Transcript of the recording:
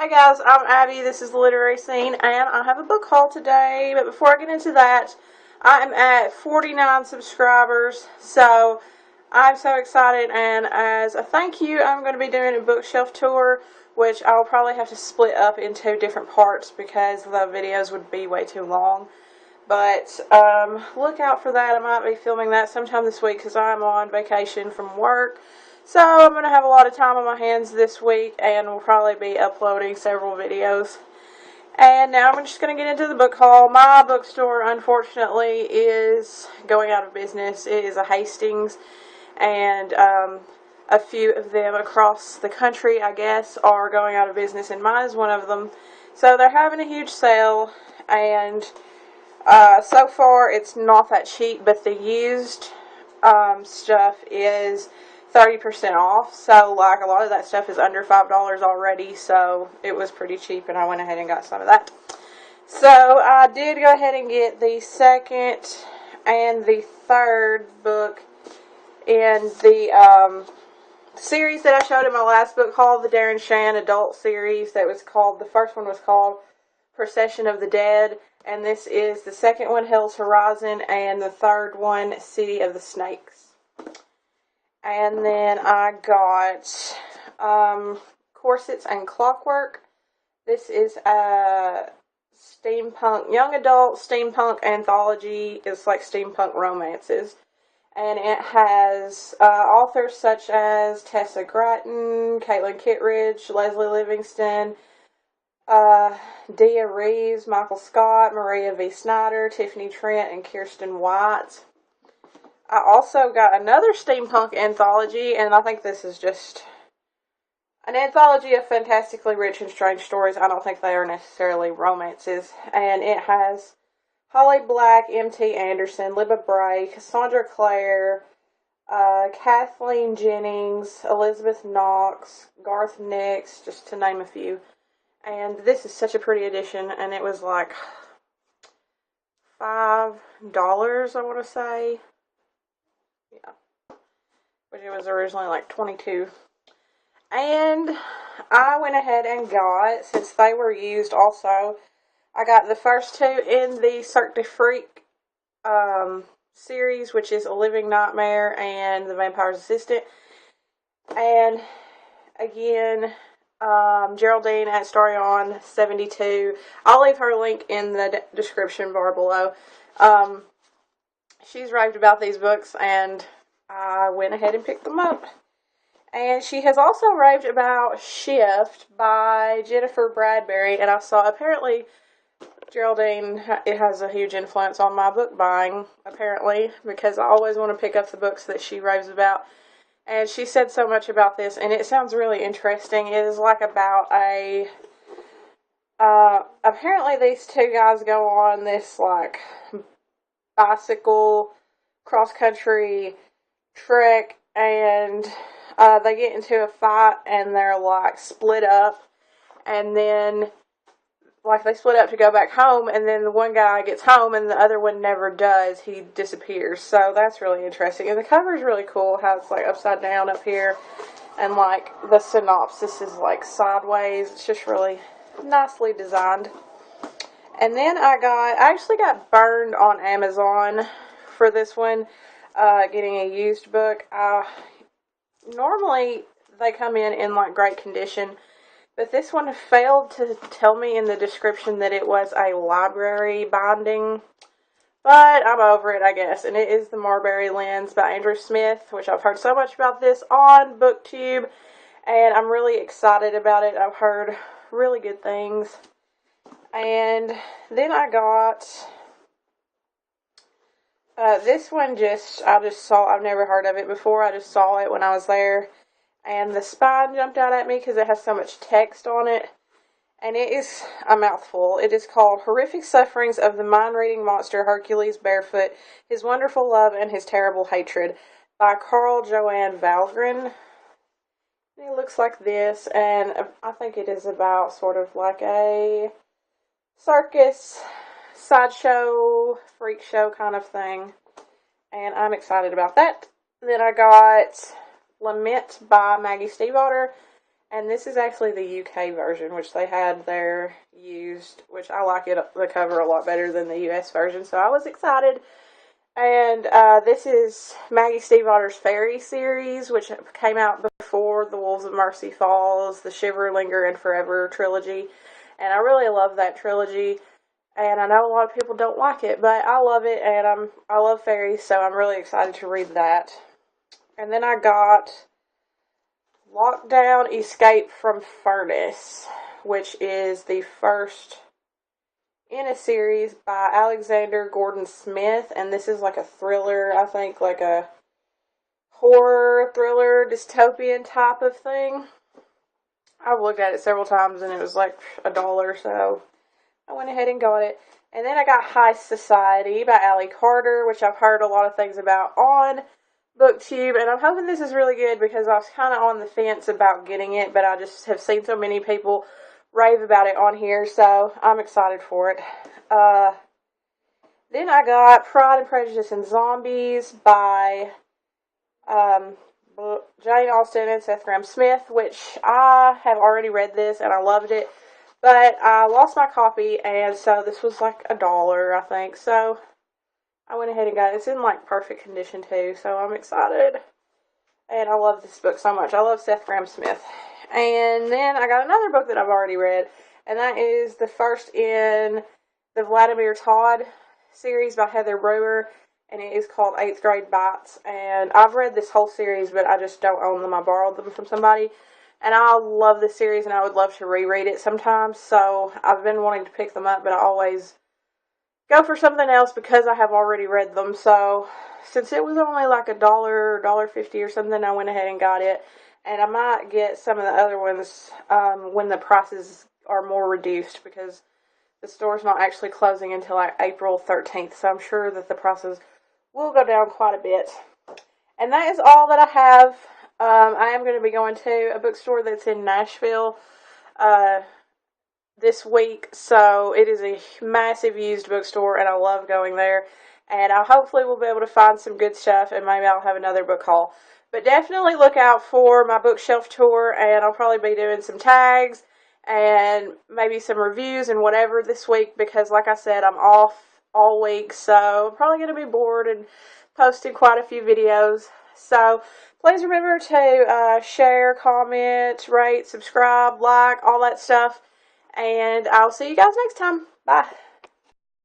Hey guys, I'm Abby. This is the Literary Scene, and I have a book haul today. But before I get into that, I am at 49 subscribers, so I'm so excited. And as a thank you, I'm going to be doing a bookshelf tour, which I'll probably have to split up into different parts because the videos would be way too long. But look out for that. I might be filming that sometime this week because I'm on vacation from work. So I'm going to have a lot of time on my hands this week and will probably be uploading several videos. And now I'm just going to get into the book haul. My bookstore, unfortunately, is going out of business. It is a Hastings, and a few of them across the country, I guess, are going out of business, and mine is one of them. So they're having a huge sale, and so far it's not that cheap, but the used stuff is 30% off, so like a lot of that stuff is under $5 already, so it was pretty cheap and I went ahead and got some of that. So I did go ahead and get the second and the third book in the series that I showed in my last book haul, the Darren Shan adult series. That was called, the first one was called Procession of the Dead, and this is the second one, Hell's Horizon, and the third one, City of the Snakes. And then I got Corsets and Clockwork. This is a steampunk, young adult steampunk anthology. It's like steampunk romances. And it has authors such as Tessa Gratton, Caitlin Kittredge, Leslie Livingston, Dia Reeves, Michael Scott, Maria V. Snyder, Tiffany Trent, and Kirsten White. I also got another steampunk anthology, and I think this is just an anthology of fantastically rich and strange stories. I don't think they are necessarily romances. And it has Holly Black, M.T. Anderson, Libba Bray, Cassandra Clare, Kathleen Jennings, Elizabeth Knox, Garth Nix, just to name a few. And this is such a pretty edition, and it was like $5, I want to say. Yeah. Which it was originally like $22. And I went ahead and got, since they were used also, I got the first two in the Cirque du Freak series, which is A Living Nightmare and The Vampire's Assistant. And again, Geraldine at Starion72. I'll leave her link in the description bar below. She's raved about these books, and I went ahead and picked them up. And she has also raved about Shift by Jennifer Bradbury, and I saw apparently Geraldine, it has a huge influence on my book buying, apparently, because I always want to pick up the books that she raves about. And she said so much about this, and it sounds really interesting. It is like about a, apparently these two guys go on this, like, bicycle cross-country trek, and they get into a fight, and they're, like, split up, and then, like, they split up to go back home, and then the one guy gets home, and the other one never does. He disappears, so that's really interesting, and the cover is really cool, how it's, like, upside down up here, and, like, the synopsis is, like, sideways. It's just really nicely designed. And then I actually got burned on Amazon for this one, getting a used book. Normally, they come in like, great condition, but this one failed to tell me in the description that it was a library binding. But I'm over it, I guess. And it is The Marbury Lens by Andrew Smith, which I've heard so much about this on BookTube. And I'm really excited about it. I've heard really good things. And then I got this one. I just saw, I've never heard of it before. I just saw it when I was there. And the spine jumped out at me because it has so much text on it. And it is a mouthful. It is called Horrific Sufferings of the Mind-Reading Monster Hercules Barefoot, His Wonderful Love and His Terrible Hatred by Carl Johan Valgren. It looks like this, and I think it is about sort of like a circus, sideshow, freak show kind of thing. And I'm excited about that. Then I got Lament by Maggie Stiefvater. And this is actually the UK version, which they had there used, which I like the cover a lot better than the US version. So I was excited. And this is Maggie Stiefvater's Fairy series, which came out before The Wolves of Mercy Falls, the Shiver, Linger, and Forever trilogy. And I really love that trilogy. And I know a lot of people don't like it, but I love it, and I love fairies, so I'm really excited to read that. And then I got Lockdown Escape from Furnace, which is the first in a series by Alexander Gordon Smith, and this is like a thriller, I think, like a horror thriller dystopian type of thing. I've looked at it several times and it was like $1, so I went ahead and got it. And then I got Heist Society by Allie Carter, which I've heard a lot of things about on BookTube, and I'm hoping this is really good because I was kind of on the fence about getting it, but I just have seen so many people rave about it on here, so I'm excited for it. Then I got Pride and Prejudice and Zombies by Jane Austen and Seth Grahame-Smith, which I have already read this and I loved it, but I lost my copy, and so this was like $1, I think, so I went ahead and got it. It's in like perfect condition too, so I'm excited. And I love this book so much. I love Seth Grahame-Smith. And then I got another book that I've already read, and that is the first in the Vladimir Todd series by Heather Brewer, and it is called 8th Grade Bites. And I've read this whole series, but I just don't own them. I borrowed them from somebody. And I love this series, and I would love to reread it sometimes. So I've been wanting to pick them up, but I always go for something else because I have already read them. So since it was only like $1, $1.50 or something, I went ahead and got it. And I might get some of the other ones when the prices are more reduced, because the store's not actually closing until like April 13th. So I'm sure that the prices will go down quite a bit. And that is all that I have. I am going to be going to a bookstore that's in Nashville this week. So it is a massive used bookstore, and I love going there. And I hopefully will be able to find some good stuff, and maybe I'll have another book haul. But definitely look out for my bookshelf tour, and I'll probably be doing some tags and maybe some reviews and whatever this week, because like I said, I'm off all week, so I'm probably going to be bored and posting quite a few videos. So please remember to share, comment, rate, subscribe, like, all that stuff, and I'll see you guys next time. Bye.